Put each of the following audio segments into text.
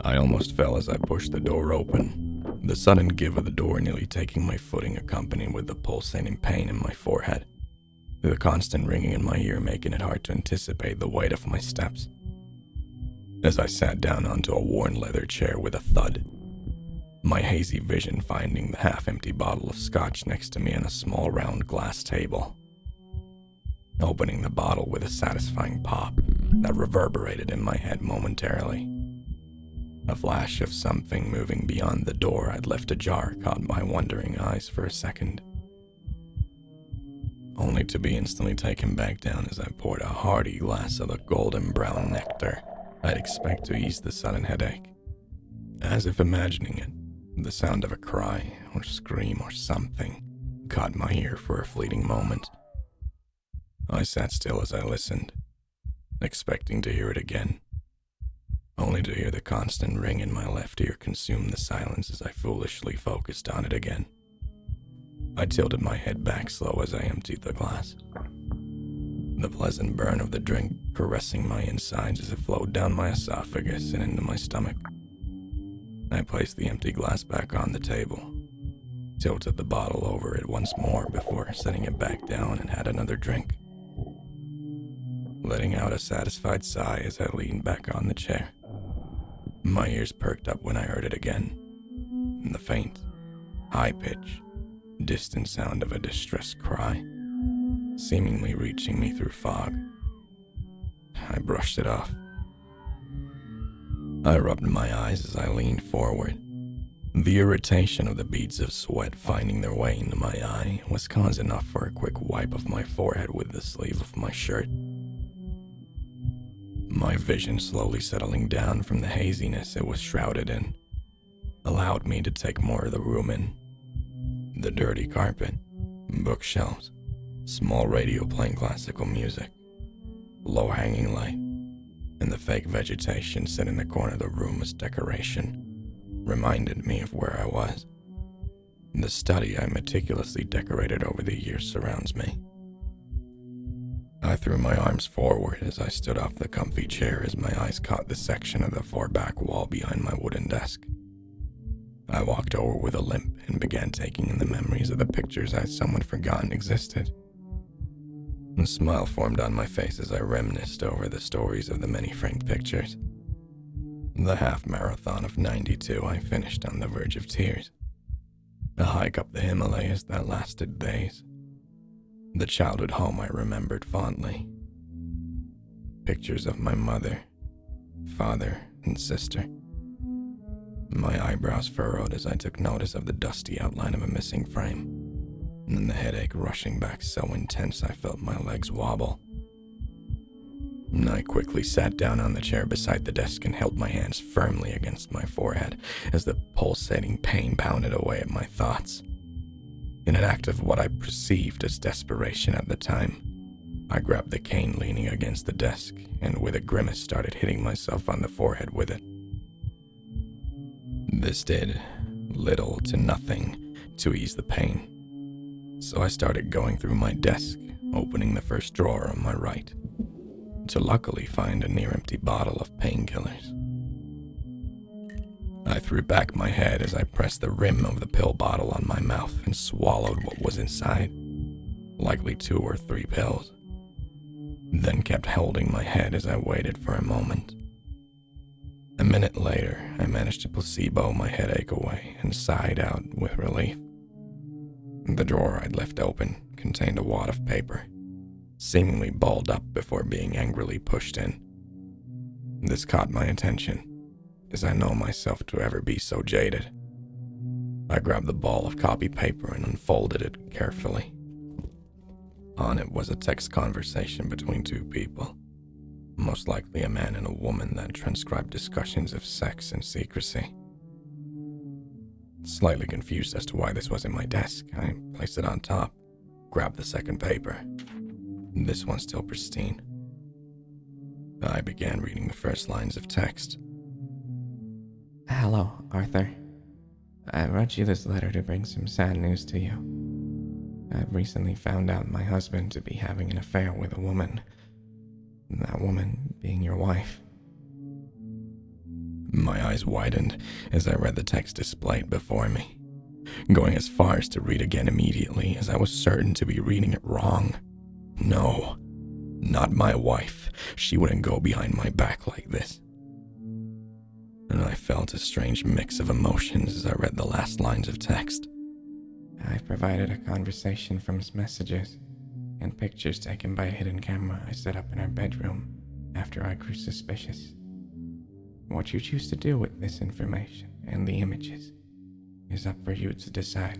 I almost fell as I pushed the door open, the sudden give of the door nearly taking my footing, accompanied with the pulsating pain in my forehead, the constant ringing in my ear making it hard to anticipate the weight of my steps. As I sat down onto a worn leather chair with a thud, my hazy vision finding the half-empty bottle of scotch next to me on a small round glass table. Opening the bottle with a satisfying pop that reverberated in my head momentarily. A flash of something moving beyond the door I'd left ajar caught my wondering eyes for a second, only to be instantly taken back down as I poured a hearty glass of the golden brown nectar I'd expect to ease the sudden headache. As if imagining it, the sound of a cry or scream or something caught my ear for a fleeting moment. I sat still as I listened, expecting to hear it again, only to hear the constant ring in my left ear consume the silence as I foolishly focused on it again. I tilted my head back slow as I emptied the glass, the pleasant burn of the drink caressing my insides as it flowed down my esophagus and into my stomach. I placed the empty glass back on the table, tilted the bottle over it once more before setting it back down and had another drink, letting out a satisfied sigh as I leaned back on the chair. My ears perked up when I heard it again, and the faint, high-pitched, distant sound of a distressed cry, seemingly reaching me through fog. I brushed it off. I rubbed my eyes as I leaned forward. The irritation of the beads of sweat finding their way into my eye was cause enough for a quick wipe of my forehead with the sleeve of my shirt. My vision slowly settling down from the haziness it was shrouded in allowed me to take more of the room in. The dirty carpet, bookshelves, small radio playing classical music, low-hanging light, and the fake vegetation set in the corner of the room as decoration reminded me of where I was. The study I meticulously decorated over the years surrounds me. I threw my arms forward as I stood off the comfy chair as my eyes caught the section of the far back wall behind my wooden desk. I walked over with a limp and began taking in the memories of the pictures I'd somewhat forgotten existed. A smile formed on my face as I reminisced over the stories of the many framed pictures. The half-marathon of 92 I finished on the verge of tears. A hike up the Himalayas that lasted days. The childhood home I remembered fondly. Pictures of my mother, father, and sister. My eyebrows furrowed as I took notice of the dusty outline of a missing frame, and then the headache rushing back so intense I felt my legs wobble. I quickly sat down on the chair beside the desk and held my hands firmly against my forehead as the pulsating pain pounded away at my thoughts. In an act of what I perceived as desperation at the time, I grabbed the cane leaning against the desk and with a grimace started hitting myself on the forehead with it. This did little to nothing to ease the pain, so I started going through my desk, opening the first drawer on my right, to luckily find a near-empty bottle of painkillers. I threw back my head as I pressed the rim of the pill bottle on my mouth and swallowed what was inside, likely 2 or 3 pills, then kept holding my head as I waited for a moment. A minute later, I managed to placebo my headache away and sighed out with relief. The drawer I'd left open contained a wad of paper, seemingly balled up before being angrily pushed in. This caught my attention, as I know myself to ever be so jaded. I grabbed the ball of copy paper and unfolded it carefully. On it was a text conversation between 2 people, most likely a man and a woman that transcribed discussions of sex and secrecy. Slightly confused as to why this was in my desk, I placed it on top, grabbed the second paper, this one still pristine. I began reading the first lines of text. Hello, Arthur. I wrote you this letter to bring some sad news to you. I've recently found out my husband to be having an affair with a woman. That woman being your wife. My eyes widened as I read the text displayed before me, going as far as to read again immediately as I was certain to be reading it wrong. No, not my wife. She wouldn't go behind my back like this. And I felt a strange mix of emotions as I read the last lines of text. I provided a conversation from messages and pictures taken by a hidden camera I set up in our bedroom after I grew suspicious. What you choose to do with this information and the images is up for you to decide.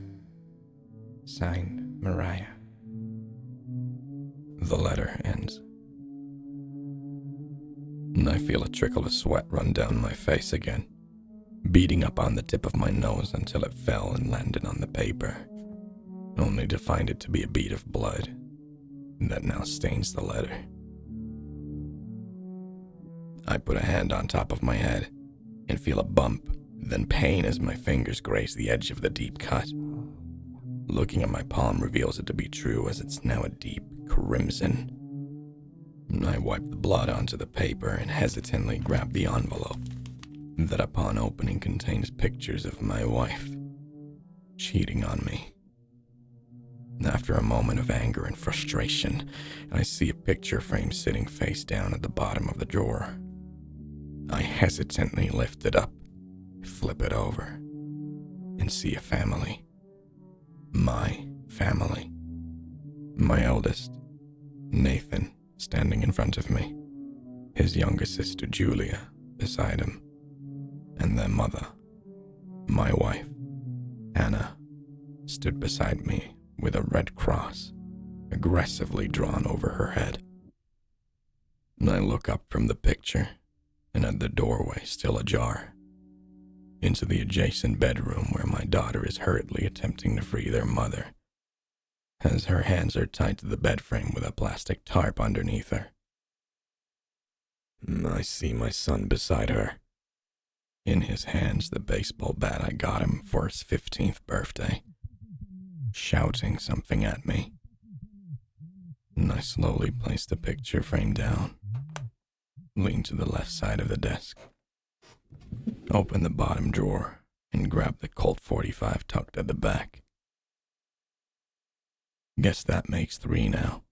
Signed, Mariah. The letter ends. And I feel a trickle of sweat run down my face again, beating up on the tip of my nose until it fell and landed on the paper, only to find it to be a bead of blood that now stains the letter. I put a hand on top of my head and feel a bump, then pain as my fingers graze the edge of the deep cut. Looking at my palm reveals it to be true, as it's now a deep crimson. I wipe the blood onto the paper and hesitantly grab the envelope that upon opening contains pictures of my wife cheating on me. After a moment of anger and frustration, I see a picture frame sitting face down at the bottom of the drawer. I hesitantly lift it up, flip it over, and see a family. My family. My eldest, Nathan, standing in front of me, his younger sister Julia beside him, and their mother, my wife, Anna, stood beside me with a red cross aggressively drawn over her head. I look up from the picture and at the doorway still ajar, into the adjacent bedroom where my daughter is hurriedly attempting to free their mother, as her hands are tied to the bed frame with a plastic tarp underneath her. I see my son beside her, in his hands the baseball bat I got him for his 15th birthday, shouting something at me. And I slowly place the picture frame down, lean to the left side of the desk, open the bottom drawer, and grab the Colt 45 tucked at the back. Guess that makes 3 now.